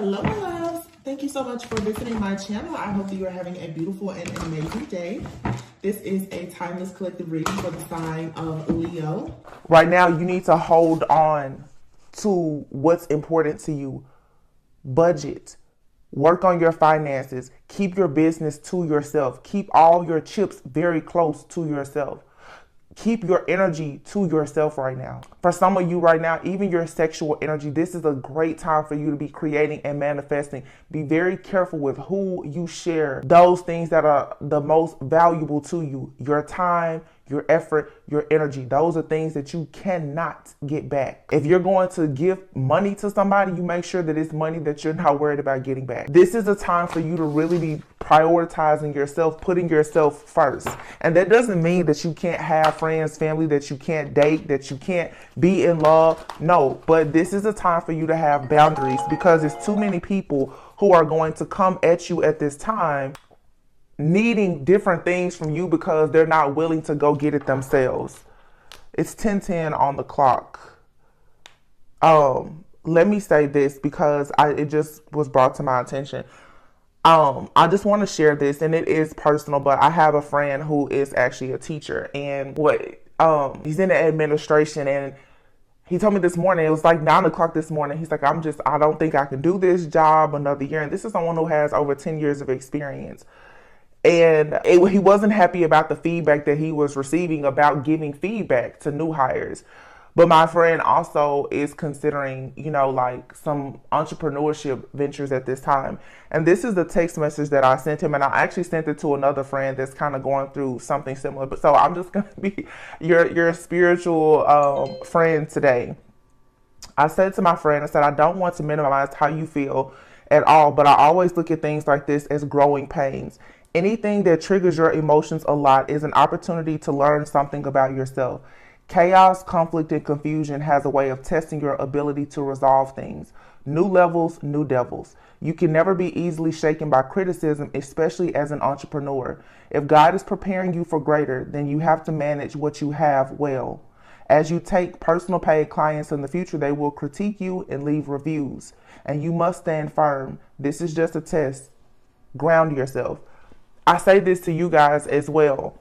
Hello, my loves. Thank you so much for visiting my channel. I hope that you are having a beautiful and amazing day. This is a timeless collective reading for the sign of Leo. Right now, you need to hold on to what's important to you. Budget. Work on your finances. Keep your business to yourself. Keep all your chips very close to yourself. Keep your energy to yourself right now. For some of you right now, even your sexual energy, this is a great time for you to be creating and manifesting. Be very careful with who you share those things that are the most valuable to you. Your time, your effort, your energy. Those are things that you cannot get back. If you're going to give money to somebody, you make sure that it's money that you're not worried about getting back. This is a time for you to really be prioritizing yourself, putting yourself first. And that doesn't mean that you can't have friends, family, that you can't date, that you can't be in love. No, but this is a time for you to have boundaries, because there's too many people who are going to come at you at this time needing different things from you because they're not willing to go get it themselves. It's 10:10 on the clock. Let me say this because it just was brought to my attention. I just want to share this, and it is personal, but I have a friend who is actually a teacher, and he's in the administration, and he told me this morning, it was like 9 o'clock this morning. He's like, I don't think I can do this job another year. And this is someone who has over 10 years of experience. And he wasn't happy about the feedback that he was receiving about giving feedback to new hires. But my friend also is considering, like some entrepreneurship ventures at this time. And this is the text message that I sent him. And I actually sent it to another friend that's kind of going through something similar. But so I'm just going to be your spiritual friend today. I said to my friend, I said, I don't want to minimize how you feel at all, but I always look at things like this as growing pains. Anything that triggers your emotions a lot is an opportunity to learn something about yourself. Chaos, conflict, and confusion has a way of testing your ability to resolve things. New levels, new devils. You can never be easily shaken by criticism, especially as an entrepreneur. If God is preparing you for greater, then you have to manage what you have well. As you take personal paid clients in the future, they will critique you and leave reviews. And you must stand firm. This is just a test. Ground yourself. I say this to you guys as well.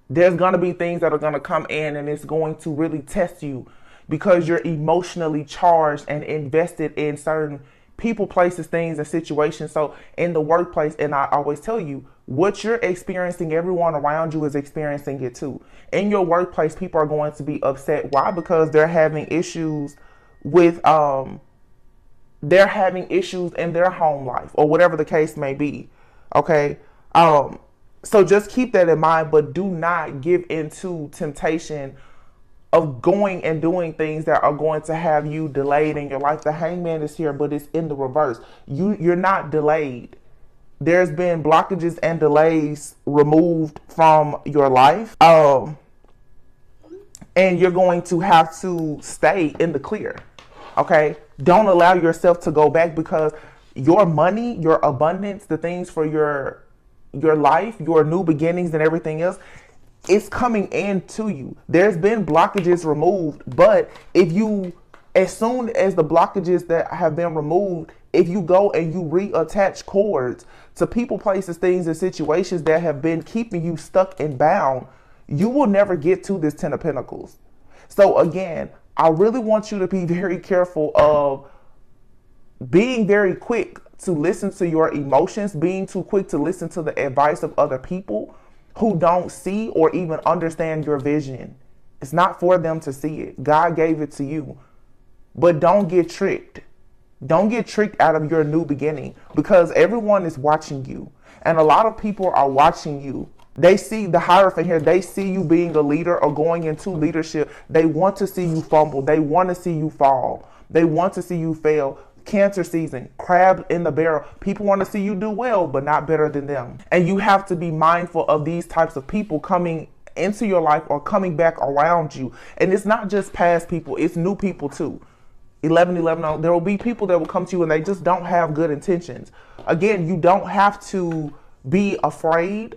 There's going to be things that are going to come in, and it's going to really test you because you're emotionally charged and invested in certain people, places, things, and situations. So in the workplace, and I always tell you, what you're experiencing, everyone around you is experiencing it too. In your workplace, people are going to be upset. Why? Because they're having issues with, they're having issues in their home life or whatever the case may be. Okay. So just keep that in mind, but do not give into temptation of going and doing things that are going to have you delayed in your life. The hangman is here, but it's in the reverse. You're not delayed. There's been blockages and delays removed from your life. And you're going to have to stay in the clear. Okay. Don't allow yourself to go back, because your money, your abundance, the things for your life, your new beginnings and everything else, it's coming into you. There's been blockages removed, but as soon as the blockages that have been removed, if you go and you reattach cords to people, places, things, and situations that have been keeping you stuck and bound, you will never get to this 10 of Pentacles. So again, I really want you to be very careful of being very quick to listen to your emotions, being too quick to listen to the advice of other people who don't see or even understand your vision. It's not for them to see it. God gave it to you. But don't get tricked. Don't get tricked out of your new beginning, because everyone is watching you. And a lot of people are watching you. They see the Hierophant here. They see you being a leader or going into leadership. They want to see you fumble. They want to see you fall. They want to see you fail. Cancer season, crab in the barrel. People want to see you do well, but not better than them. And you have to be mindful of these types of people coming into your life or coming back around you. And it's not just past people, it's new people too. 1111, there will be people that will come to you and they just don't have good intentions. Again, you don't have to be afraid.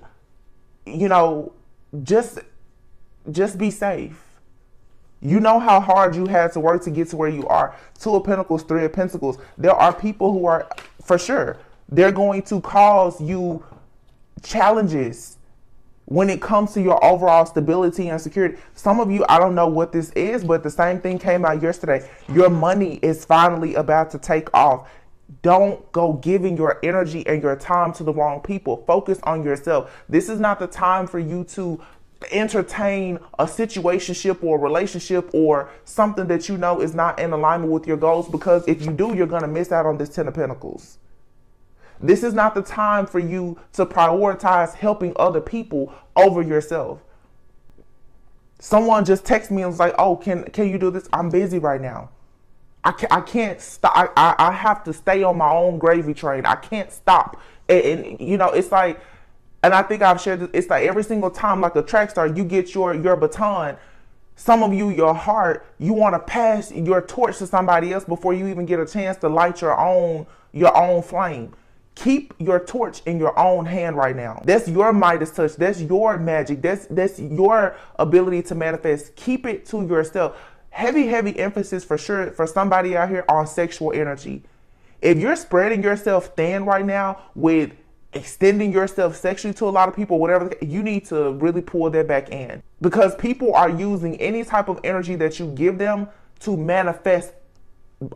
Just be safe. You know how hard you had to work to get to where you are. Two of Pentacles, Three of Pentacles. There are people who are, for sure, they're going to cause you challenges when it comes to your overall stability and security. Some of you, I don't know what this is, but the same thing came out yesterday. Your money is finally about to take off. Don't go giving your energy and your time to the wrong people. Focus on yourself. This is not the time for you to entertain a situationship or a relationship or something that you know is not in alignment with your goals, because if you do, you're going to miss out on this Ten of Pentacles. This is not the time for you to prioritize helping other people over yourself. Someone just texted me and was like, oh, can you do this? I'm busy right now. I can't stop. I have to stay on my own gravy train. I can't stop. And you know, it's like, and I think I've shared this, it's like every single time, like a track star, you get your baton. Some of you, your heart, you want to pass your torch to somebody else before you even get a chance to light your own flame. Keep your torch in your own hand right now. That's your Midas touch. That's your magic. That's your ability to manifest. Keep it to yourself. Heavy emphasis for sure for somebody out here on sexual energy. If you're spreading yourself thin right now with extending yourself sexually to a lot of people, whatever, you need to really pull that back in, because people are using any type of energy that you give them to manifest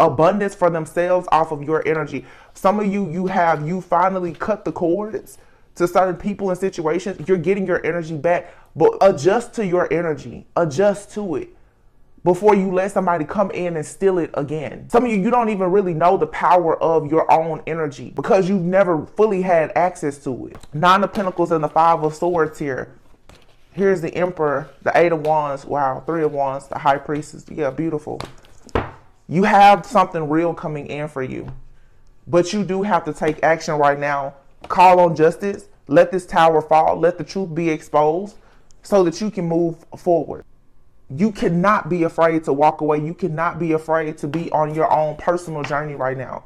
abundance for themselves off of your energy. Some of you finally cut the cords to certain people and situations. You're getting your energy back, but adjust to your energy, adjust to it before you let somebody come in and steal it again. Some of you don't even really know the power of your own energy because you've never fully had access to it. Nine of Pentacles and the Five of Swords here. Here's the Emperor, the Eight of Wands, wow, Three of Wands, the High Priestess. Yeah, beautiful. You have something real coming in for you, but you do have to take action right now. Call on justice. Let this tower fall. Let the truth be exposed so that you can move forward. You cannot be afraid to walk away. You cannot be afraid to be on your own personal journey right now.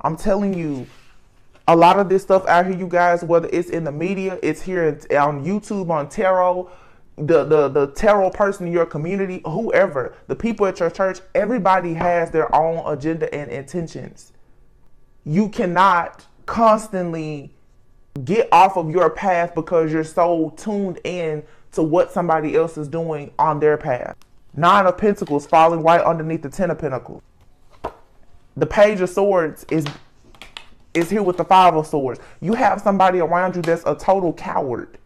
I'm telling you, a lot of this stuff out here, you guys, whether it's in the media, it's here on YouTube, on tarot, the tarot person in your community, whoever, the people at your church, everybody has their own agenda and intentions. You cannot constantly get off of your path because you're so tuned in to what somebody else is doing on their path. Nine of Pentacles falling right underneath the Ten of Pentacles. The Page of Swords is here with the Five of Swords. You have somebody around you that's a total coward.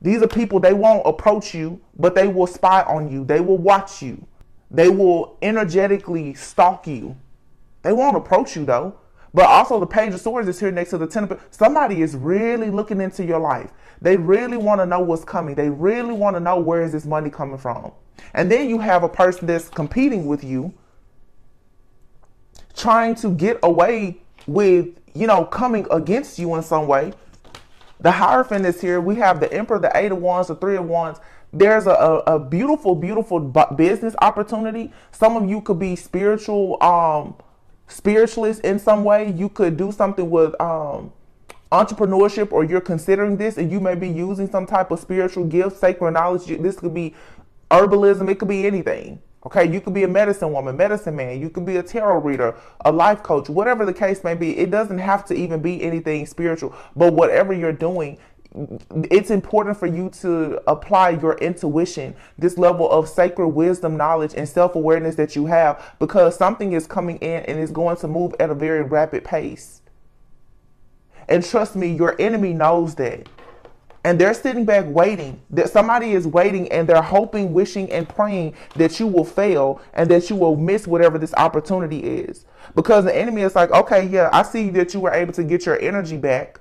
These are people, they won't approach you, but they will spy on you. They will watch you. They will energetically stalk you. They won't approach you though. But also the Page of Swords is here next to the Ten of Pentacles. Somebody is really looking into your life. They really want to know what's coming. They really want to know where is this money coming from. And then you have a person that's competing with you, trying to get away with, you know, coming against you in some way. The Hierophant is here. We have the Emperor, the Eight of Wands, the Three of Wands. There's a beautiful business opportunity. Some of you could be spiritualists in some way. You could do something with entrepreneurship, or you're considering this and you may be using some type of spiritual gift, sacred knowledge. This could be herbalism. It could be anything. Okay, you could be a medicine woman, medicine man. You could be a tarot reader, a life coach, whatever the case may be. It doesn't have to even be anything spiritual, but whatever you're doing, it's important for you to apply your intuition, this level of sacred wisdom, knowledge, and self-awareness that you have, because something is coming in and is going to move at a very rapid pace. And trust me, your enemy knows that. And they're sitting back waiting. That somebody is waiting and they're hoping, wishing, and praying that you will fail and that you will miss whatever this opportunity is. Because the enemy is like, okay, yeah, I see that you were able to get your energy back,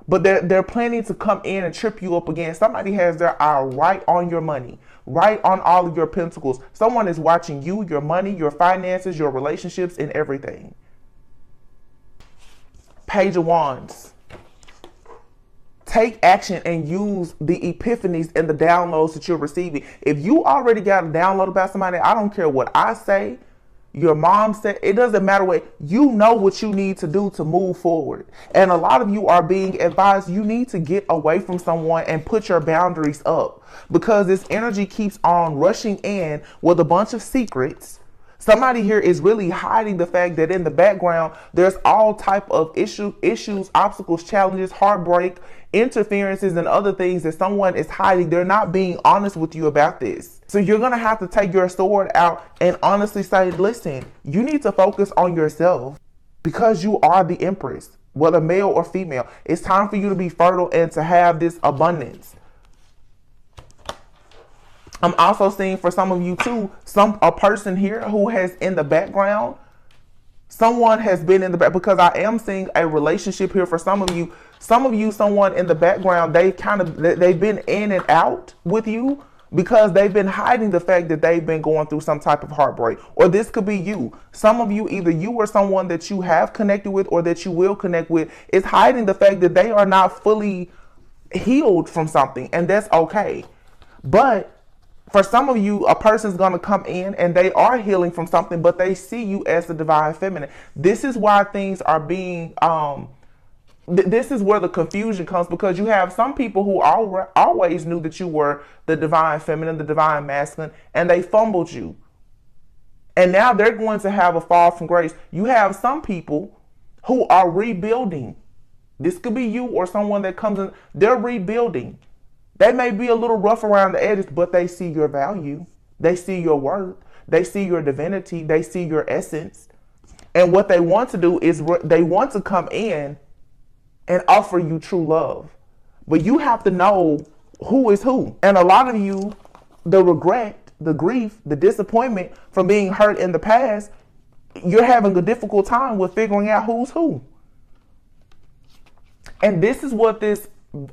but they're planning to come in and trip you up again. Somebody has their eye right on your money, right on all of your pentacles. Someone is watching you, your money, your finances, your relationships, and everything. Page of Wands. Take action and use the epiphanies and the downloads that you're receiving. If you already got a download about somebody, I don't care what I say. your mom said, it doesn't matter what, you know what you need to do to move forward. And a lot of you are being advised you need to get away from someone and put your boundaries up, because this energy keeps on rushing in with a bunch of secrets. Somebody here is really hiding the fact that in the background, there's all type of issues, obstacles, challenges, heartbreak, interferences, and other things that someone is hiding. They're not being honest with you about this. So you're going to have to take your sword out and honestly say, listen, you need to focus on yourself, because you are the empress, whether male or female. It's time for you to be fertile and to have this abundance. I'm also seeing for some of you too, a person here who has in the background, someone has been in the back, because I am seeing a relationship here for some of you. Someone in the background, they've been in and out with you because they've been hiding the fact that they've been going through some type of heartbreak. Or this could be you. Some of you, either you or someone that you have connected with or that you will connect with, is hiding the fact that they are not fully healed from something, and that's okay. But for some of you, a person's going to come in and they are healing from something, but they see you as the divine feminine. This is why things are being, this is where the confusion comes, because you have some people who always knew that you were the divine feminine, the divine masculine, and they fumbled you. And now they're going to have a fall from grace. You have some people who are rebuilding. This could be you or someone that comes in, they're rebuilding. They may be a little rough around the edges, but they see your value. They see your worth. They see your divinity. They see your essence. And what they want to do is they want to come in and offer you true love. But you have to know who is who. And a lot of you, the regret, the grief, the disappointment from being hurt in the past, you're having a difficult time with figuring out who's who. And this is what this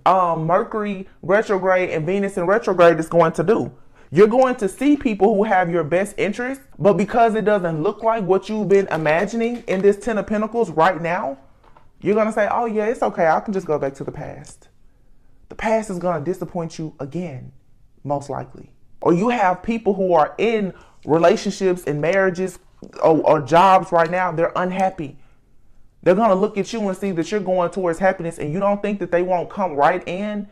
Mercury retrograde and Venus in retrograde is going to do. You're going to see people who have your best interest, but because it doesn't look like what you've been imagining in this 10 of Pentacles right now, you're going to say, oh yeah, it's okay. I can just go back to the past. The past is going to disappoint you again, most likely. Or you have people who are in relationships and marriages or jobs right now. They're unhappy. They're going to look at you and see that you're going towards happiness, and you don't think that they won't come right in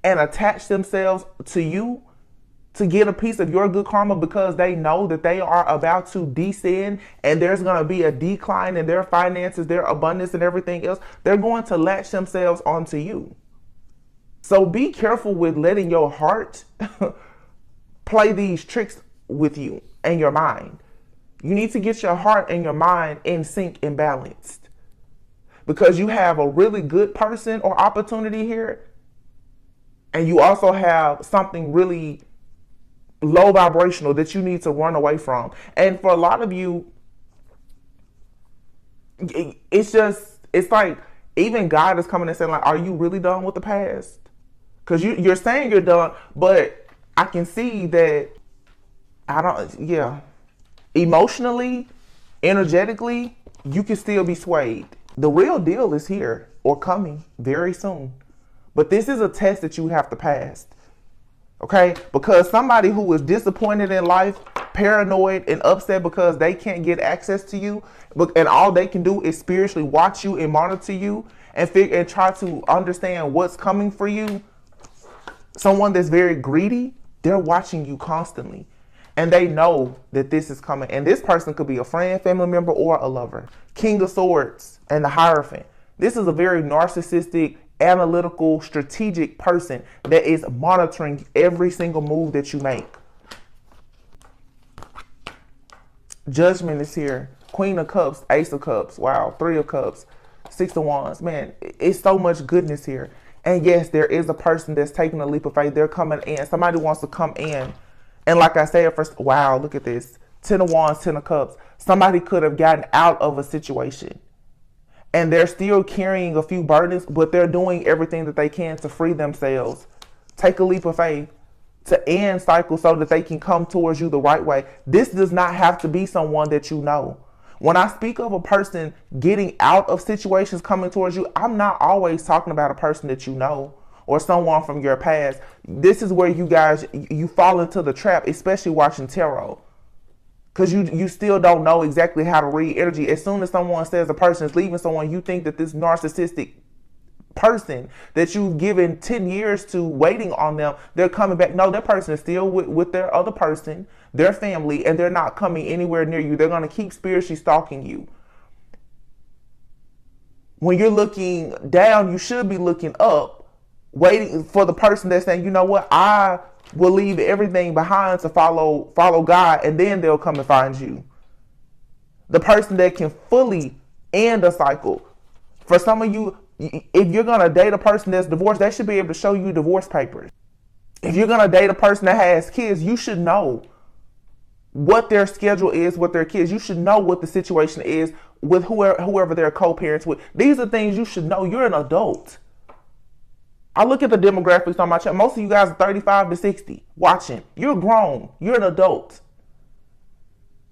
and attach themselves to you to get a piece of your good karma, because they know that they are about to descend and there's going to be a decline in their finances, their abundance, and everything else. They're going to latch themselves onto you. So be careful with letting your heart play these tricks with you and your mind. You need to get your heart and your mind in sync and balanced. Because you have a really good person or opportunity here, and you also have something really low vibrational that you need to run away from. And for a lot of you, it's like even God is coming and saying, like, are you really done with the past? Because you're saying you're done, but I can see that emotionally, energetically, you can still be swayed. The real deal is here or coming very soon. But this is a test that you have to pass. Okay? Because somebody who is disappointed in life, paranoid and upset because they can't get access to you, and all they can do is spiritually watch you and monitor you and try to understand what's coming for you. Someone that's very greedy, they're watching you constantly. And they know that this is coming. And this person could be a friend, family member, or a lover. King of Swords and the Hierophant. This is a very narcissistic, analytical, strategic person that is monitoring every single move that you make. Judgment is here. Queen of Cups, Ace of Cups. Wow. 3 of Cups, 6 of Wands. Man, it's so much goodness here. And yes, there is a person that's taking a leap of faith. They're coming in. Somebody wants to come in. And like I said first, wow, look at this. 10 of Wands, 10 of Cups. Somebody could have gotten out of a situation. And they're still carrying a few burdens, but they're doing everything that they can to free themselves. Take a leap of faith to end cycles so that they can come towards you the right way. This does not have to be someone that you know. When I speak of a person getting out of situations coming towards you, I'm not always talking about a person that you know or someone from your past. This is where you guys, you fall into the trap, especially watching tarot. Because you still don't know exactly how to read energy. As soon as someone says a person is leaving someone, you think that this narcissistic person that you've given 10 years to waiting on them, they're coming back. No, that person is still with their other person, their family, and they're not coming anywhere near you. They're going to keep spiritually stalking you. When you're looking down, you should be looking up, waiting for the person that's saying, you know what, I will leave everything behind to follow God, and then they'll come and find you. The person that can fully end a cycle. For some of you, if you're going to date a person that's divorced, they should be able to show you divorce papers. If you're going to date a person that has kids, you should know what their schedule is with their kids. You should know what the situation is with whoever they're co-parents with. These are things you should know. You're an adult. I look at the demographics on my channel. Most of you guys are 35 to 60 watching. You're grown. You're an adult.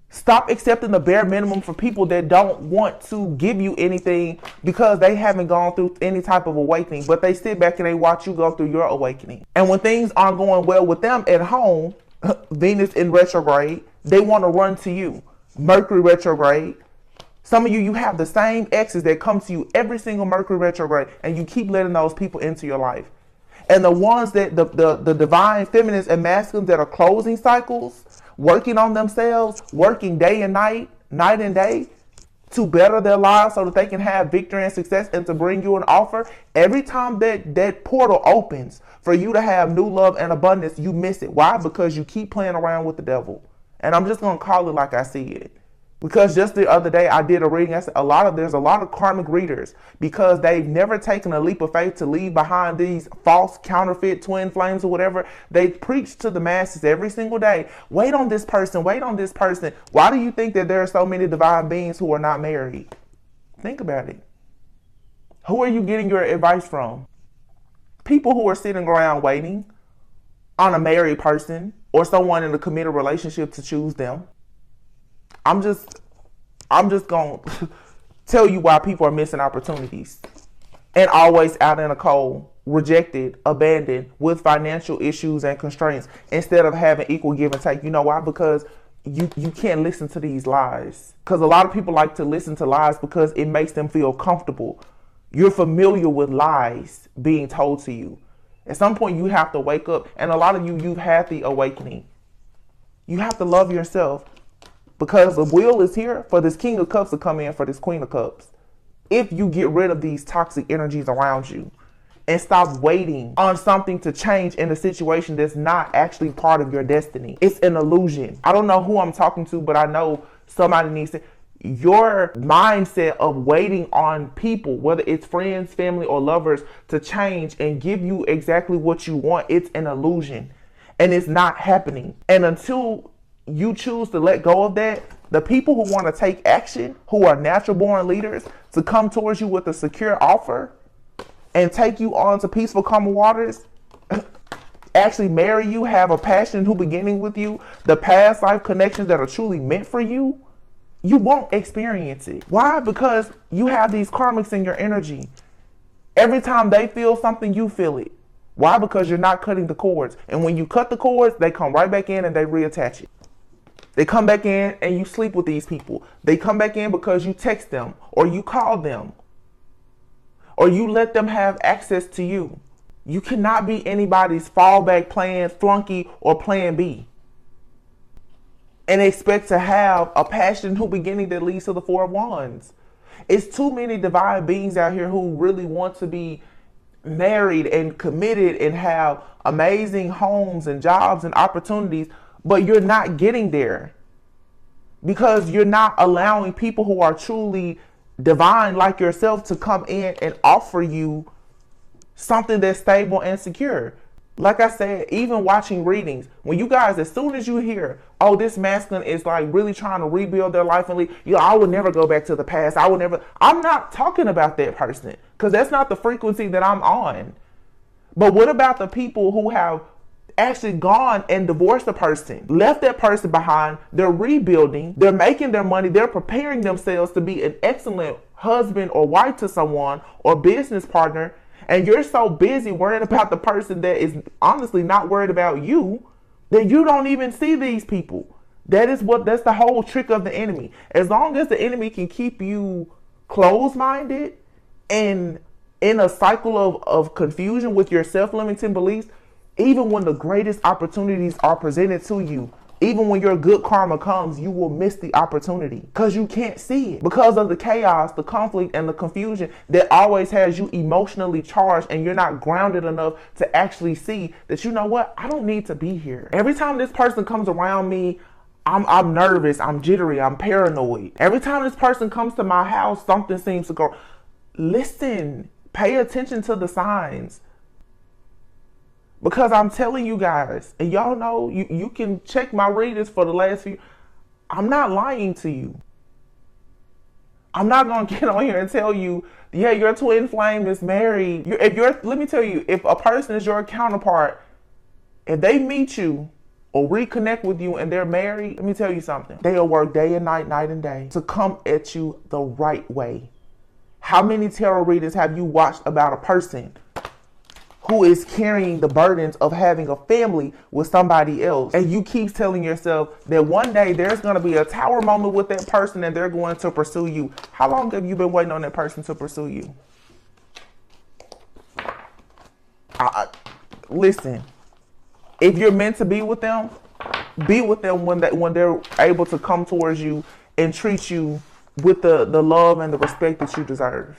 Stop accepting the bare minimum for people that don't want to give you anything because they haven't gone through any type of awakening, but they sit back and they watch you go through your awakening. And when things aren't going well with them at home, Venus in retrograde, they want to run to you. Mercury retrograde. Some of you have the same exes that come to you every single Mercury retrograde, and you keep letting those people into your life. And the ones that the divine feminines and masculines that are closing cycles, working on themselves, working day and night, night and day, to better their lives so that they can have victory and success and to bring you an offer. Every time that portal opens for you to have new love and abundance, you miss it. Why? Because you keep playing around with the devil. And I'm just going to call it like I see it. Because just the other day I did a reading. I said there's a lot of karmic readers because they've never taken a leap of faith to leave behind these false counterfeit twin flames or whatever. They preach to the masses every single day. Wait on this person. Wait on this person. Why do you think that there are so many divine beings who are not married? Think about it. Who are you getting your advice from? People who are sitting around waiting on a married person or someone in a committed relationship to choose them. I'm just going to tell you why people are missing opportunities and always out in the cold, rejected, abandoned, with financial issues and constraints instead of having equal give and take. You know why? Because you can't listen to these lies. Because a lot of people like to listen to lies because it makes them feel comfortable. You're familiar with lies being told to you. At some point, you have to wake up. And a lot of you've had the awakening. You have to love yourself. Because the will is here for this King of Cups to come in for this Queen of Cups. If you get rid of these toxic energies around you and stop waiting on something to change in a situation that's not actually part of your destiny. It's an illusion. I don't know who I'm talking to, but I know somebody needs to. Your mindset of waiting on people, whether it's friends, family, or lovers, to change and give you exactly what you want, it's an illusion. And it's not happening. And until you choose to let go of that, the people who want to take action, who are natural born leaders, to come towards you with a secure offer and take you on to peaceful calm waters, actually marry you, have a passion who beginning with you, the past life connections that are truly meant for you, you won't experience it. Why? Because you have these karmics in your energy. Every time they feel something, you feel it. Why? Because you're not cutting the cords. And when you cut the cords, they come right back in and they reattach it. They come back in and you sleep with these people. They come back in because you text them or you call them or you let them have access to you. You cannot be anybody's fallback plan, flunky, or plan B and expect to have a passion who beginning that leads to the Four of Wands. It's too many divine beings out here who really want to be married and committed and have amazing homes and jobs and opportunities, but you're not getting there because you're not allowing people who are truly divine like yourself to come in and offer you something that's stable and secure. Like I said, even watching readings, when you guys, as soon as you hear, oh, this masculine is like really trying to rebuild their life and leave, I would never go back to the past. I'm not talking about that person because that's not the frequency that I'm on. But what about the people who have actually gone and divorced a person, left that person behind, they're rebuilding, they're making their money, they're preparing themselves to be an excellent husband or wife to someone or business partner, and you're so busy worrying about the person that is honestly not worried about you that you don't even see these people. That's the whole trick of the enemy. As long as the enemy can keep you closed-minded and in a cycle of confusion with your self-limiting beliefs, even when the greatest opportunities are presented to you, even when your good karma comes, you will miss the opportunity because you can't see it. Because of the chaos, the conflict, and the confusion that always has you emotionally charged, and you're not grounded enough to actually see that, you know what, I don't need to be here. Every time this person comes around me, I'm nervous, I'm jittery, I'm paranoid. Every time this person comes to my house, something seems to go. Listen, pay attention to the signs. Because I'm telling you guys, and y'all know, you can check my readings for the last few. I'm not lying to you. I'm not going to get on here and tell you, yeah, your twin flame is married. Let me tell you, if a person is your counterpart, if they meet you or reconnect with you and they're married, let me tell you something. They'll work day and night, night and day to come at you the right way. How many tarot readings have you watched about a person who is carrying the burdens of having a family with somebody else, and you keep telling yourself that one day there's going to be a tower moment with that person and they're going to pursue you? How long have you been waiting on that person to pursue you? Listen, if you're meant to be with them when they're able to come towards you and treat you with the love and the respect that you deserve.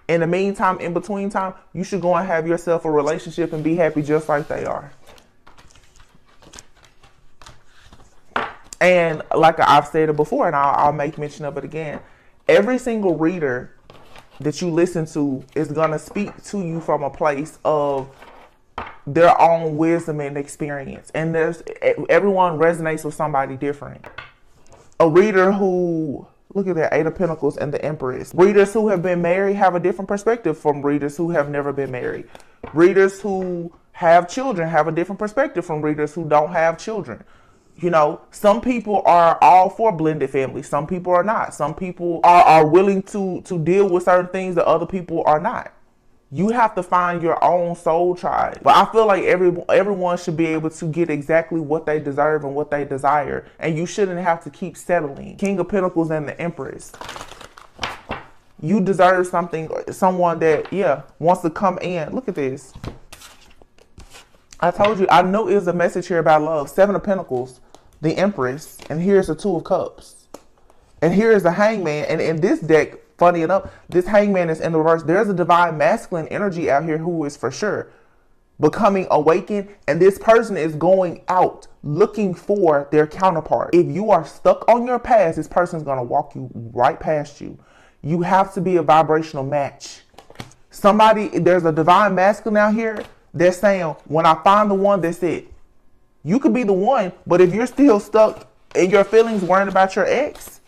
In the meantime, in between time, you should go and have yourself a relationship and be happy just like they are. And like I've said it before, and I'll make mention of it again, every single reader that you listen to is going to speak to you from a place of their own wisdom and experience. And everyone resonates with somebody different. A reader who... Look at that, 8 of Pentacles and the Empress. Readers who have been married have a different perspective from readers who have never been married. Readers who have children have a different perspective from readers who don't have children. You know, some people are all for blended families. Some people are not. Some people are willing to deal with certain things that other people are not. You have to find your own soul tribe. But I feel like everyone should be able to get exactly what they deserve and what they desire. And you shouldn't have to keep settling. King of Pentacles and the Empress. You deserve someone that, wants to come in. Look at this. I told you, I know it was a message here about love. 7 of Pentacles, the Empress, and here's the 2 of Cups. And here's the Hangman. And in this deck, funny enough, this Hangman is in the reverse. There's a divine masculine energy out here who is for sure becoming awakened, and this person is going out looking for their counterpart. If you are stuck on your past, this person is going to walk you right past you. You have to be a vibrational match. There's a divine masculine out here that's saying, when I find the one, that's it. You could be the one, but if you're still stuck in your feelings worrying about your ex,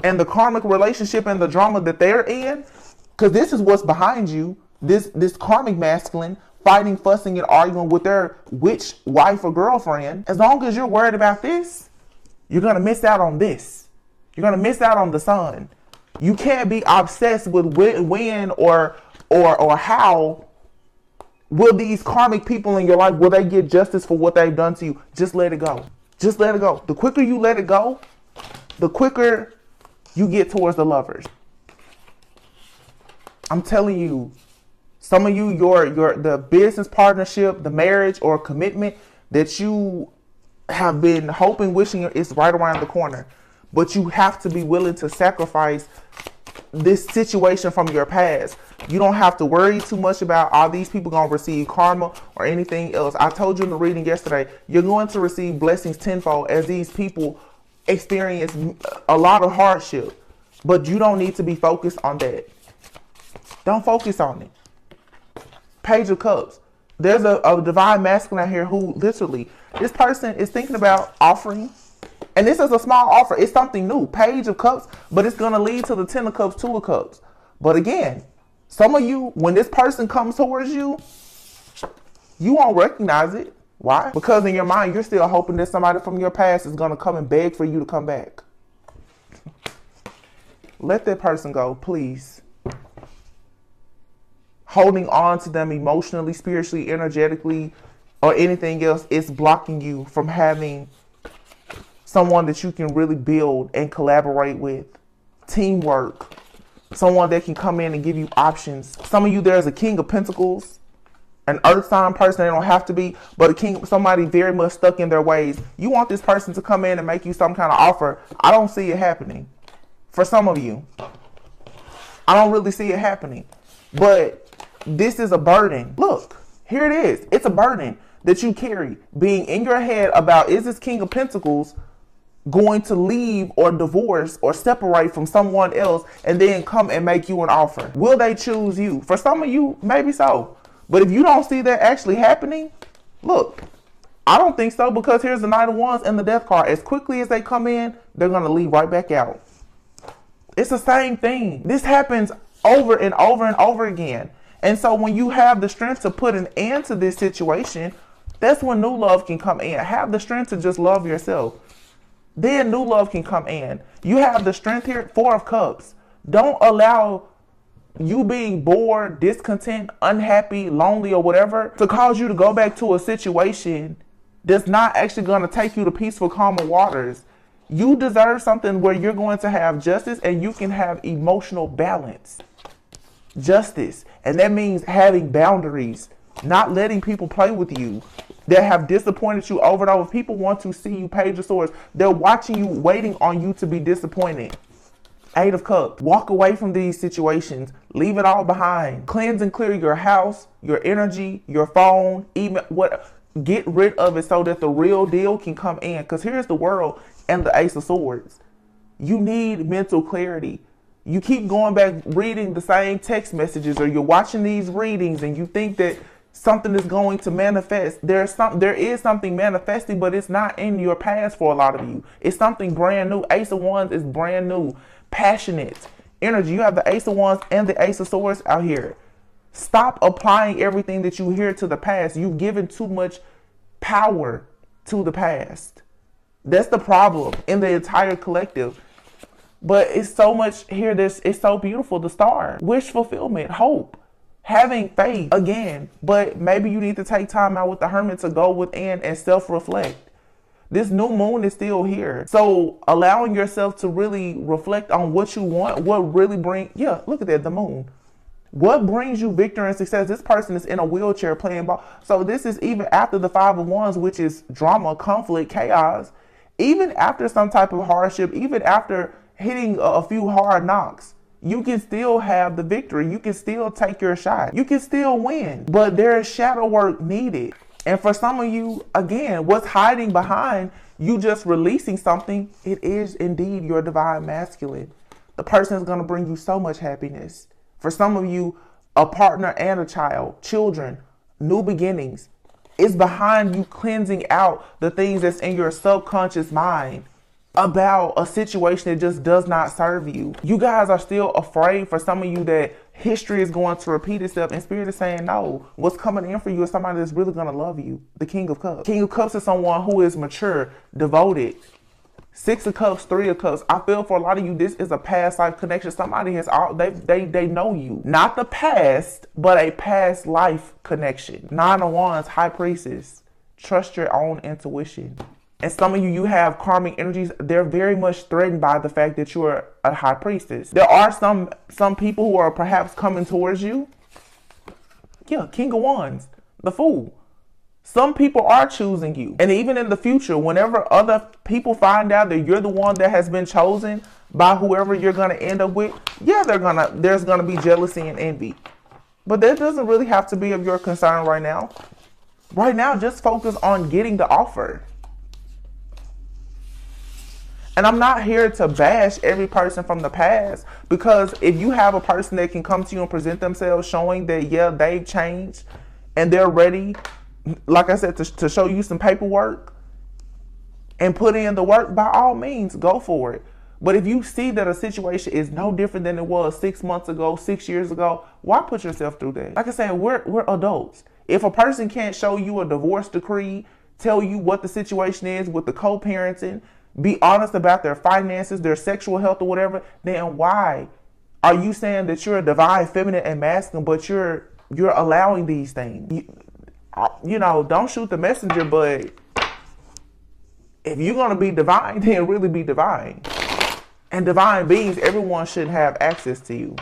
and the karmic relationship and the drama that they're in, because this is what's behind you, this karmic masculine fighting, fussing, and arguing with their witch wife or girlfriend. As long as you're worried about this, you're going to miss out on this. You're going to miss out on the sun. You can't be obsessed with when or how will these karmic people in your life, will they get justice for what they've done to you? Just let it go. Just let it go. The quicker you let it go, the quicker you get towards the lovers. I'm telling you, some of you, the business partnership, the marriage or commitment that you have been hoping, wishing is right around the corner. But you have to be willing to sacrifice this situation from your past. You don't have to worry too much about, are these people going to receive karma or anything else? I told you in the reading yesterday, you're going to receive blessings tenfold as these people experience a lot of hardship. But you don't need to be focused on that. Don't focus on it. Page of Cups. There's a divine masculine out here who literally, this person is thinking about offering. And this is a small offer. It's something new. Page of Cups, but it's going to lead to the 10 of Cups, 2 of Cups. But again, some of you, when this person comes towards you, you won't recognize it. Why? Because in your mind, you're still hoping that somebody from your past is going to come and beg for you to come back. Let that person go, please. Holding on to them emotionally, spiritually, energetically, or anything else is blocking you from having someone that you can really build and collaborate with, teamwork, someone that can come in and give you options. Some of you, there's a King of Pentacles, an earth sign person. They don't have to be, but a king, somebody very much stuck in their ways. You want this person to come in and make you some kind of offer. I don't see it happening. For some of you, I don't really see it happening. But this is a burden. Look, here it is. It's a burden that you carry, being in your head about, is this King of Pentacles going to leave or divorce or separate from someone else and then come and make you an offer? Will they choose you? For some of you, maybe so. But if you don't see that actually happening, look, I don't think so, because here's the Knight of Wands and the Death card. As quickly as they come in, they're going to leave right back out. It's the same thing. This happens over and over and over again. And so when you have the strength to put an end to this situation, that's when new love can come in. Have the strength to just love yourself. Then new love can come in. You have the strength here, Four of Cups. Don't allow you being bored, discontent, unhappy, lonely, or whatever to cause you to go back to a situation that's not actually going to take you to peaceful, calmer waters. You deserve something where you're going to have justice and you can have emotional balance. Justice. And that means having boundaries, not letting people play with you that have disappointed you over and over. People want to see you, Page of Swords. They're watching you, waiting on you to be disappointed. Eight of Cups. Walk away from these situations. Leave it all behind. Cleanse and clear your house, your energy, your phone, even what. Get rid of it so that the real deal can come in. Because here's the World and the Ace of Swords. You need mental clarity. You keep going back reading the same text messages, or you're watching these readings and you think that something is going to manifest. There is something manifesting, but it's not in your past for a lot of you. It's something brand new. Ace of Wands is brand new, passionate energy. You have the Ace of Wands and the Ace of Swords out here. Stop applying everything that you hear to the past. You've given too much power to the past. That's the problem in the entire collective. But it's so much here. It's so beautiful. The Star, wish fulfillment, hope, having faith again. But maybe you need to take time out with the Hermit to go within and self-reflect. This new moon is still here. So allowing yourself to really reflect on what you want, what really look at that, the moon. What brings you victory and success? This person is in a wheelchair playing ball. So this is even after the Five of Wands, which is drama, conflict, chaos. Even after some type of hardship, even after hitting a few hard knocks, you can still have the victory. You can still take your shot. You can still win. But there is shadow work needed. And for some of you, again, what's hiding behind you just releasing something, it is indeed your divine masculine. The person is going to bring you so much happiness. For some of you, a partner and a child, children, new beginnings. It's behind you cleansing out the things that's in your subconscious mind about a situation that just does not serve you. You guys are still afraid, for some of you, that history is going to repeat itself, and Spirit is saying no. What's coming in for you is somebody that's really going to love you. The King of Cups. King of Cups is someone who is mature, devoted. Six of Cups, Three of Cups. I feel for a lot of you, this is a past life connection. Somebody has they know you. Not the past, but a past life connection. Nine of Wands, High Priestess. Trust your own intuition. And some of you have karmic energies. They're very much threatened by the fact that you're a High Priestess. There are some people who are perhaps coming towards you. Yeah, King of Wands, the Fool. Some people are choosing you. And even in the future, whenever other people find out that you're the one that has been chosen by whoever you're going to end up with, yeah, there's going to be jealousy and envy. But that doesn't really have to be of your concern right now. Right now, just focus on getting the offer. And I'm not here to bash every person from the past, because if you have a person that can come to you and present themselves showing that, yeah, they've changed and they're ready, like I said, to show you some paperwork and put in the work, by all means, go for it. But if you see that a situation is no different than it was 6 months ago, 6 years ago, why put yourself through that? Like I said, we're adults. If a person can't show you a divorce decree, tell you what the situation is with the co-parenting, be honest about their finances, their sexual health or whatever, then why are you saying that you're a divine feminine and masculine, but you're allowing these things? You know, don't shoot the messenger, but If you're going to be divine, then really be divine. And divine beings, everyone should have access to you.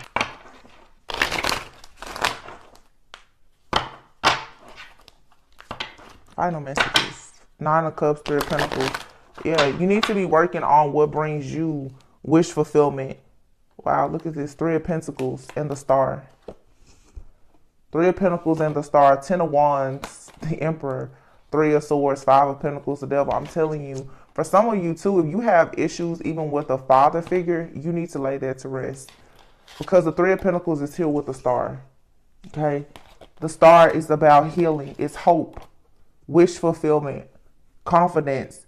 Final messages. 9 of Cups, 3 of Pentacles. Yeah, you need to be working on what brings you wish fulfillment. Wow, look at this. 3 of Pentacles and the Star. 3 of Pentacles and the Star. 10 of Wands, the Emperor. 3 of Swords, 5 of Pentacles, the Devil. I'm telling you, for some of you too, if you have issues even with a father figure, you need to lay that to rest. Because the 3 of Pentacles is here with the Star. Okay? The Star is about healing. It's hope, wish fulfillment, confidence.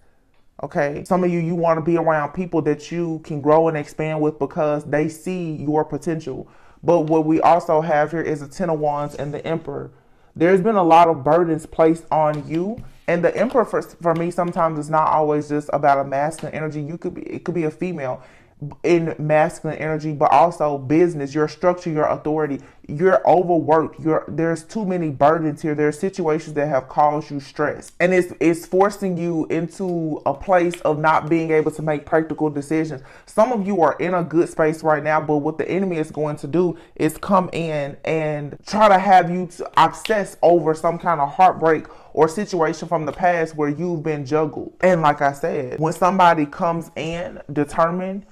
Okay? Some of you, you want to be around people that you can grow and expand with because they see your potential. But what we also have here is the 10 of Wands and the Emperor. There's been a lot of burdens placed on you. And the Emperor, for me, sometimes is not always just about a masculine energy. It could be a female in masculine energy, but also business, your structure, your authority. You're overworked. There's too many burdens here. There's situations that have caused you stress. And it's forcing you into a place of not being able to make practical decisions. Some of you are in a good space right now, but what the enemy is going to do is come in and try to have you to obsess over some kind of heartbreak or situation from the past where you've been juggled. And like I said, when somebody comes in determined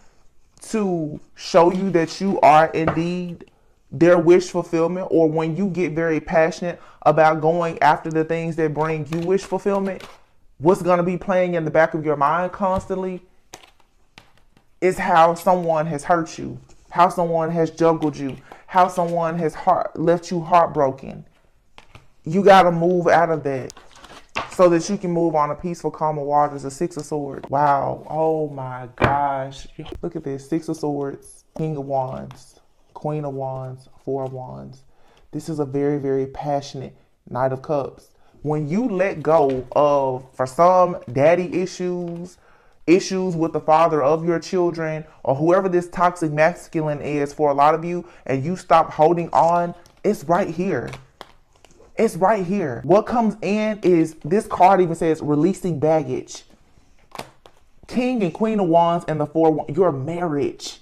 to show you that you are indeed their wish fulfillment, or when you get very passionate about going after the things that bring you wish fulfillment, what's going to be playing in the back of your mind constantly is how someone has hurt you, how someone has juggled you, how someone has left you heartbroken. You got to move out of that so that you can move on to peaceful, calmer waters. The 6 of Swords. Wow. Oh my gosh. Look at this. 6 of Swords, King of Wands, Queen of Wands, 4 of Wands. This is a very, very passionate Knight of Cups. When you let go of, for some, daddy issues with the father of your children, or whoever this toxic masculine is for a lot of you, and you stop holding on, it's right here. It's right here. What comes in is, this card even says releasing baggage. King and Queen of Wands and the 4 of Wands, your marriage,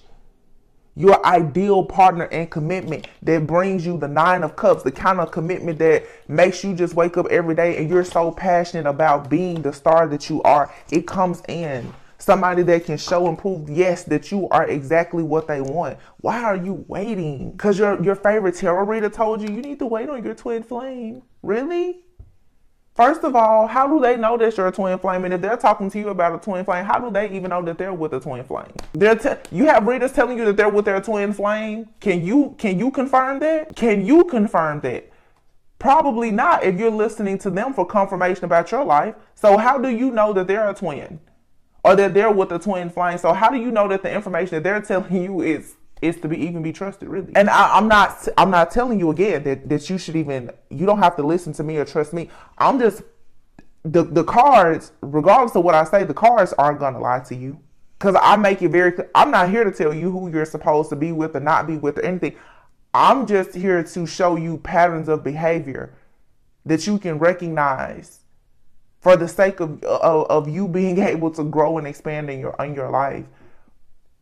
your ideal partner and commitment that brings you the 9 of Cups, the kind of commitment that makes you just wake up every day and you're so passionate about being the star that you are. It comes in. Somebody that can show and prove, yes, that you are exactly what they want. Why are you waiting? Because your favorite tarot reader told you need to wait on your twin flame. Really? First of all, how do they know that you're a twin flame? And if they're talking to you about a twin flame, how do they even know that they're with a twin flame? You have readers telling you that they're with their twin flame. Can you confirm that? Can you confirm that? Probably not if you're listening to them for confirmation about your life. So how do you know that they're a twin? Or that they're with a twin flame? So how do you know that the information that they're telling you is to be trusted, really? And I'm not telling you again that you should even, you don't have to listen to me or trust me. I'm just, the cards, regardless of what I say, the cards aren't gonna lie to you. Because I make it very clear, I'm not here to tell you who you're supposed to be with or not be with or anything. I'm just here to show you patterns of behavior that you can recognize for the sake of you being able to grow and expand in your life.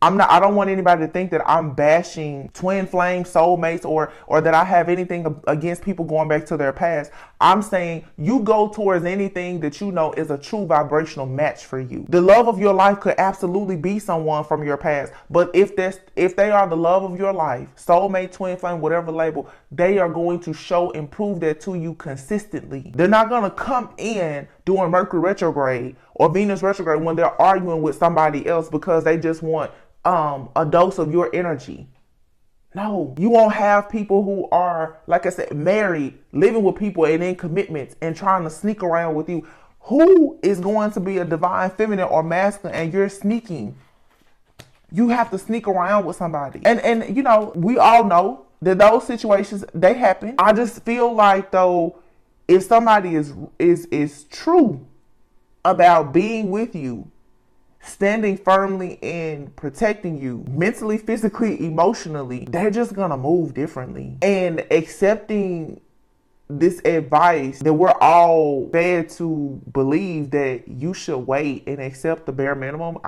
I don't want anybody to think that I'm bashing twin flame soulmates or that I have anything against people going back to their past. I'm saying you go towards anything that you know is a true vibrational match for you. The love of your life could absolutely be someone from your past, but if they are the love of your life, soulmate, twin flame, whatever label, they are going to show and prove that to you consistently. They're not going to come in during Mercury retrograde or Venus retrograde when they're arguing with somebody else because they just want a dose of your energy. No, you won't have people who are, like I said, married, living with people and in commitments and trying to sneak around with you. Who is going to be a divine feminine or masculine and you're sneaking? You have to sneak around with somebody. And you know, we all know that those situations, they happen. I just feel like, though, if somebody is true about being with you, standing firmly in protecting you mentally, physically, emotionally, they're just gonna move differently. And accepting this advice that we're all fed to believe that you should wait and accept the bare minimum.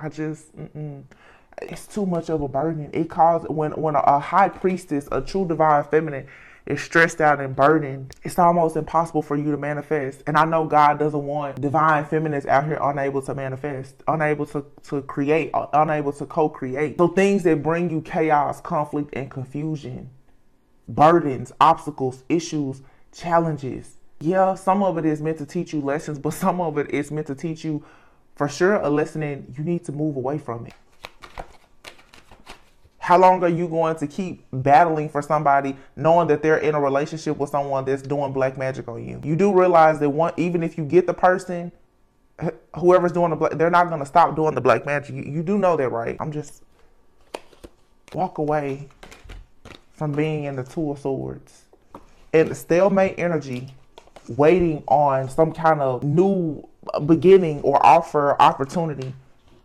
It's too much of a burden. It causes, when a high priestess, a true divine feminine, is stressed out and burdened, it's almost impossible for you to manifest. And I know God doesn't want divine feminines out here unable to manifest, unable to create, unable to co-create. So things that bring you chaos, conflict, and confusion, burdens, obstacles, issues, challenges. Yeah, some of it is meant to teach you lessons, but some of it is meant to teach you for sure a lesson in you need to move away from it. How long are you going to keep battling for somebody knowing that they're in a relationship with someone that's doing black magic on you? You do realize that even if you get the person, whoever's doing the black, they're not going to stop doing the black magic. You do know that, right? Walk away from being in the Two of Swords. And stalemate energy, waiting on some kind of new beginning or opportunity,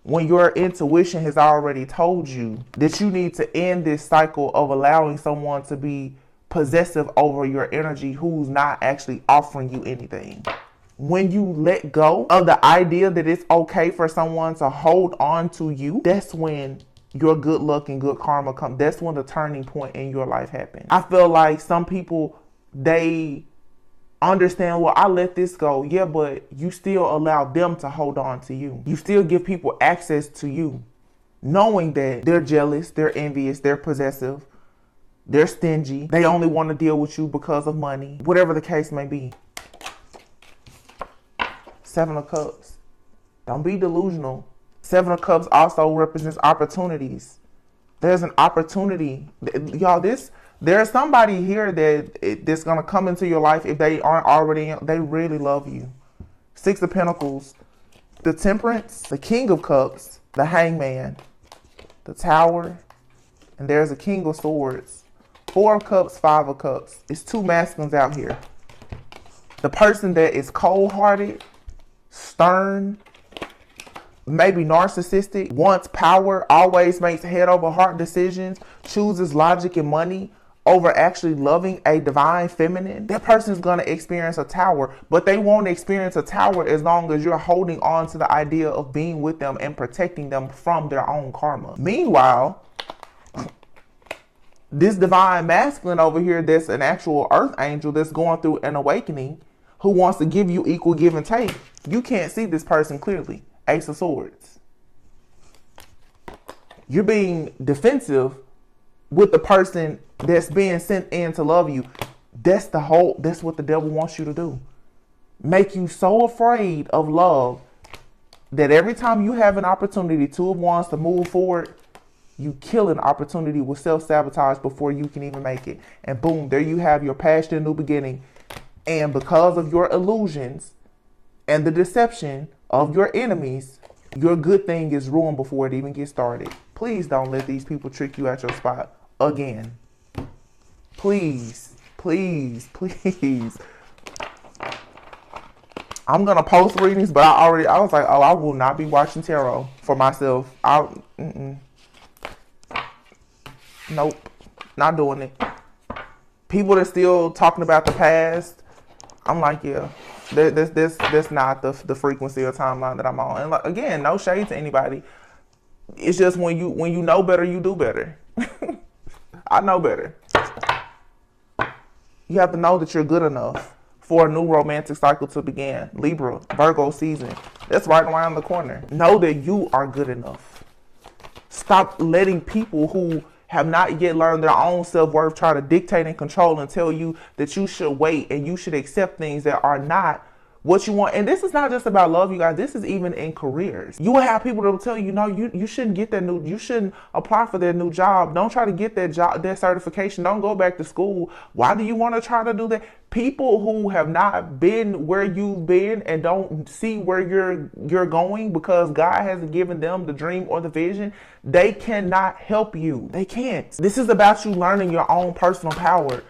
when your intuition has already told you that you need to end this cycle of allowing someone to be possessive over your energy who's not actually offering you anything. When you let go of the idea that it's okay for someone to hold on to you, that's when your good luck and good karma come. That's when the turning point in your life happens. I feel like some people, they understand, well, I let this go. Yeah, but you still allow them to hold on to you. You still give people access to you, knowing that they're jealous, they're envious, they're possessive, they're stingy. They only want to deal with you because of money, whatever the case may be. Seven of Cups. Don't be delusional. Seven of Cups also represents opportunities. There's an opportunity. Y'all, there's somebody here that's going to come into your life if they aren't already, they really love you. Six of Pentacles, the Temperance, the King of Cups, the Hangman, the Tower, and there's a King of Swords. Four of Cups, Five of Cups. It's two masculines out here. The person that is cold-hearted, stern, maybe narcissistic, wants power, always makes head over heart decisions, chooses logic and money over actually loving a divine feminine, that person's going to experience a tower, but they won't experience a tower as long as you're holding on to the idea of being with them and protecting them from their own karma. Meanwhile, this divine masculine over here, that's an actual earth angel that's going through an awakening, who wants to give you equal give and take. You can't see this person clearly. Ace of Swords. You're being defensive with the person that's being sent in to love you. That's what the devil wants you to do. Make you so afraid of love that every time you have an opportunity, Two of Wands, to move forward, you kill an opportunity with self-sabotage before you can even make it. And boom, there you have your past and new beginning. And because of your illusions and the deception of your enemies, your good thing is ruined before it even gets started. Please don't let these people trick you at your spot again. Please, please, please. I'm going to post readings, but I was like, oh, I will not be watching tarot for myself. Nope, not doing it. People that still talking about the past, I'm like, yeah, that's not the frequency or timeline that I'm on. And like, again, no shade to anybody. It's just when you know better, you do better. I know better. You have to know that you're good enough for a new romantic cycle to begin. Libra, Virgo season. That's right around the corner. Know that you are good enough. Stop letting people who have not yet learned their own self-worth try to dictate and control and tell you that you should wait and you should accept things that are not what you want. And this is not just about love, you guys. This is even in careers. You will have people that will tell you, no, you shouldn't get that you shouldn't apply for that new job. Don't try to get that job, that certification. Don't go back to school. Why do you want to try to do that? People who have not been where you've been and don't see where you're going because God hasn't given them the dream or the vision, they cannot help you. They can't. This is about you learning your own personal power.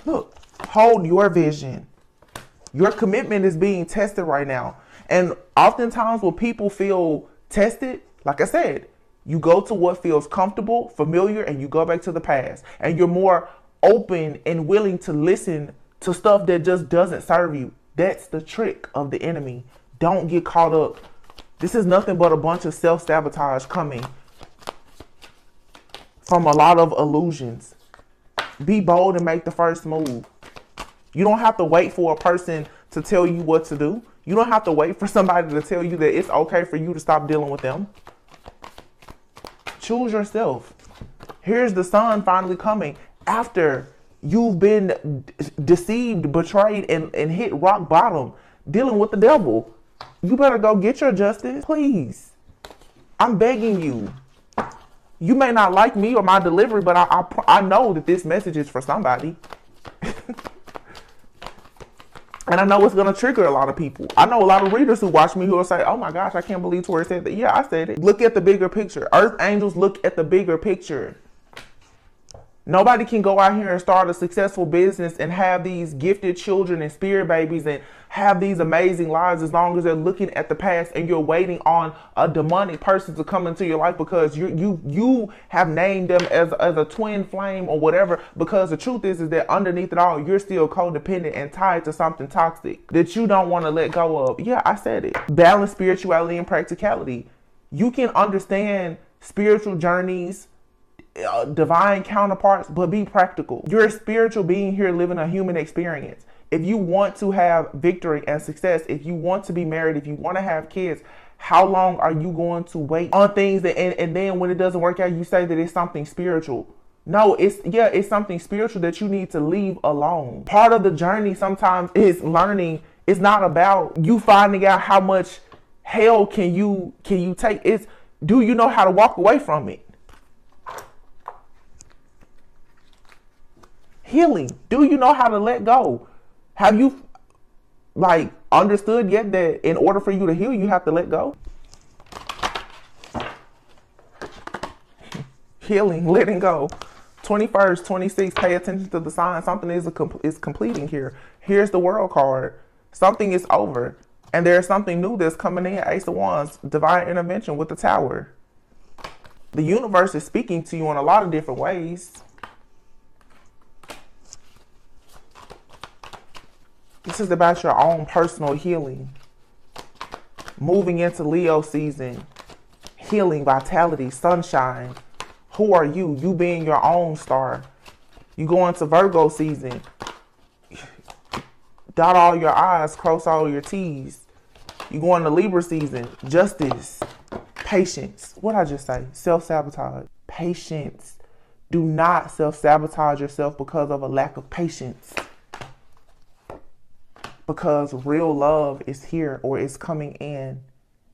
Look, hold your vision. Your commitment is being tested right now. And oftentimes when people feel tested, like I said, you go to what feels comfortable, familiar, and you go back to the past. And you're more open and willing to listen to stuff that just doesn't serve you. That's the trick of the enemy. Don't get caught up. This is nothing but a bunch of self-sabotage coming from a lot of illusions. Be bold and make the first move. You don't have to wait for a person to tell you what to do. You don't have to wait for somebody to tell you that it's okay for you to stop dealing with them. Choose yourself. Here's the sun finally coming after you've been deceived, betrayed, and hit rock bottom, dealing with the devil. You better go get your justice, please. I'm begging you. You may not like me or my delivery, but I know that this message is for somebody. And I know it's going to trigger a lot of people. I know a lot of readers who watch me who will say, oh my gosh, I can't believe Tori said that. Yeah, I said it. Look at the bigger picture. Earth angels look at the bigger picture. Nobody can go out here and start a successful business and have these gifted children and spirit babies and have these amazing lives as long as they're looking at the past and you're waiting on a demonic person to come into your life because you have named them as a twin flame or whatever, because the truth is that underneath it all, you're still codependent and tied to something toxic that you don't want to let go of. Yeah, I said it. Balance spirituality and practicality. You can understand spiritual journeys, divine counterparts, but be practical. You're a spiritual being here living a human experience. If you want to have victory and success, if you want to be married, if you want to have kids, how long are you going to wait on things that and then when it doesn't work out, you say that it's something spiritual? No, it's something spiritual that you need to leave alone. Part of the journey sometimes is learning. It's not about you finding out how much hell can you take. It's, do you know how to walk away from it? Healing. Do you know how to let go? Have you understood yet that in order for you to heal, you have to let go? Healing, letting go. 21st, 26th, pay attention to the sign. Something is completing here. Here's the world card. Something is over. And there's something new that's coming in. Ace of Wands, divine intervention with the Tower. The universe is speaking to you in a lot of different ways. This is about your own personal healing. Moving into Leo season. Healing, vitality, sunshine. Who are you? You being your own star. You go into Virgo season. Dot all your I's, cross all your T's. You go into Libra season. Justice. Patience. What did I just say? Self-sabotage. Patience. Do not self-sabotage yourself because of a lack of patience. Because real love is here or is coming in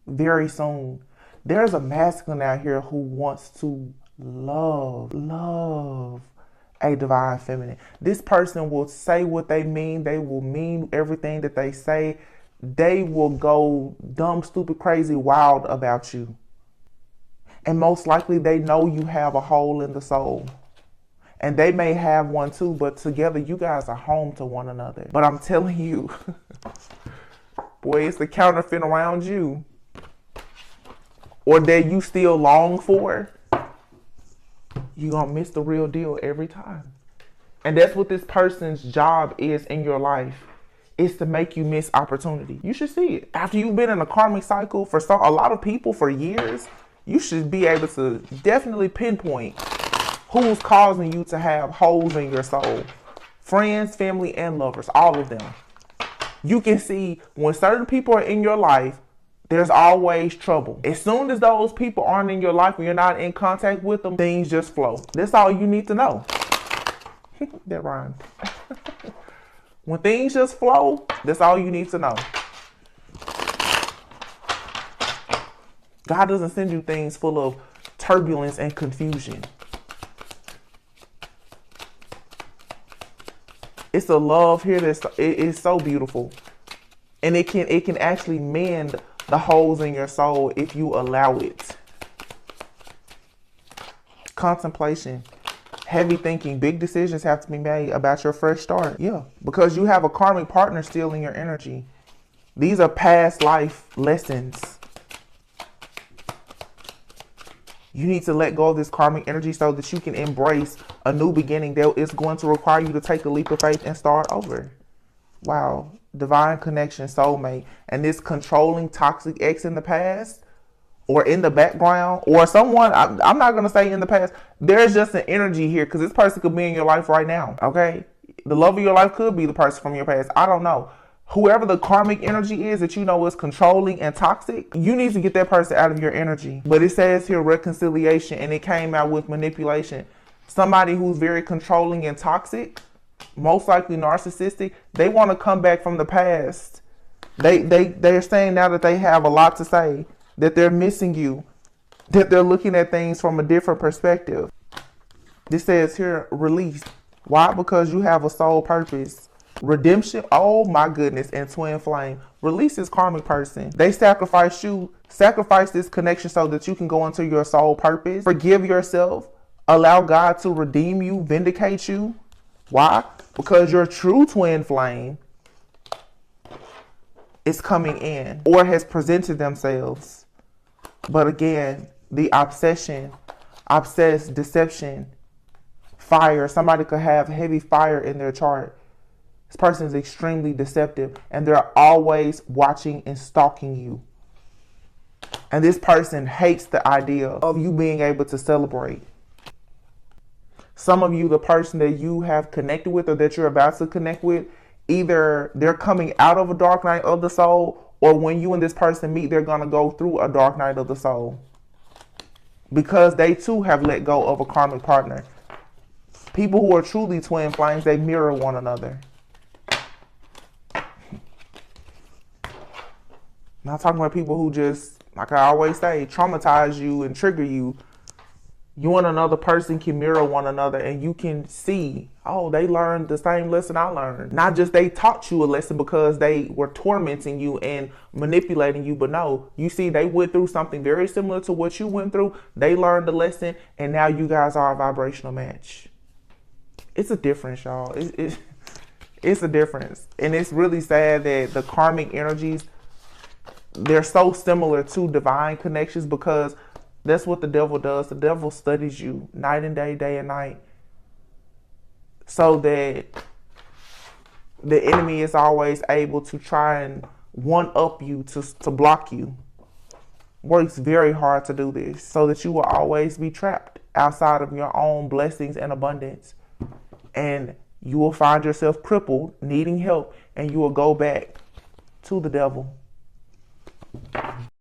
very soon. There's a masculine out here who wants to love a divine feminine. This person will say what they mean. They will mean everything that they say. They will go dumb, stupid, crazy, wild about you. And most likely they know you have a hole in the soul. And they may have one too, but together you guys are home to one another. But I'm telling you, boy, it's the counterfeit around you. Or that you still long for. You're going to miss the real deal every time. And that's what this person's job is in your life. Is to make you miss opportunity. You should see it. After you've been in a karmic cycle for a lot of people for years, you should be able to definitely pinpoint who's causing you to have holes in your soul. Friends, family, and lovers, all of them. You can see when certain people are in your life, there's always trouble. As soon as those people aren't in your life, when you're not in contact with them, things just flow. That's all you need to know. That rhymed. When things just flow, that's all you need to know. God doesn't send you things full of turbulence and confusion. It's a love here that's it's so beautiful. And it can actually mend the holes in your soul if you allow it. Contemplation, heavy thinking, big decisions have to be made about your fresh start. Yeah, because you have a karmic partner still in your energy. These are past life lessons. You need to let go of this karmic energy so that you can embrace a new beginning that is going to require you to take a leap of faith and start over. Wow. Divine connection, soulmate. And this controlling toxic ex in the past or in the background or someone, I'm not going to say in the past. There's just an energy here because this person could be in your life right now. Okay. The love of your life could be the person from your past. I don't know. Whoever the karmic energy is that you know is controlling and toxic, you need to get that person out of your energy. But it says here reconciliation, and it came out with manipulation. Somebody who's very controlling and toxic, most likely narcissistic, they want to come back from the past. They're saying now that they have a lot to say, that they're missing you, that they're looking at things from a different perspective. This says here release. Why? Because you have a soul purpose. Redemption, oh my goodness, and twin flame. Release this karmic person. They sacrifice you, sacrifice this connection so that you can go into your soul purpose. Forgive yourself. Allow God to redeem you, vindicate you. Why? Because your true twin flame is coming in or has presented themselves. But again, the obsession, obsessed, deception, fire. Somebody could have heavy fire in their chart. This person is extremely deceptive and they're always watching and stalking you. And this person hates the idea of you being able to celebrate. Some of you, the person that you have connected with or that you're about to connect with, either they're coming out of a dark night of the soul, or when you and this person meet, they're going to go through a dark night of the soul. Because they too have let go of a karmic partner. People who are truly twin flames, they mirror one another. I'm not talking about people who just, like I always say, traumatize you and trigger you. You and another person can mirror one another and you can see, oh, they learned the same lesson I learned. Not just they taught you a lesson because they were tormenting you and manipulating you, but no, you see they went through something very similar to what you went through. They learned the lesson and now you guys are a vibrational match. It's a difference, y'all. It's a difference. And it's really sad that the karmic energies, they're so similar to divine connections because that's what the devil does. The devil studies you night and day, day and night, so that the enemy is always able to try and one-up you, to block you. Works very hard to do this so that you will always be trapped outside of your own blessings and abundance. And you will find yourself crippled, needing help, and you will go back to the devil.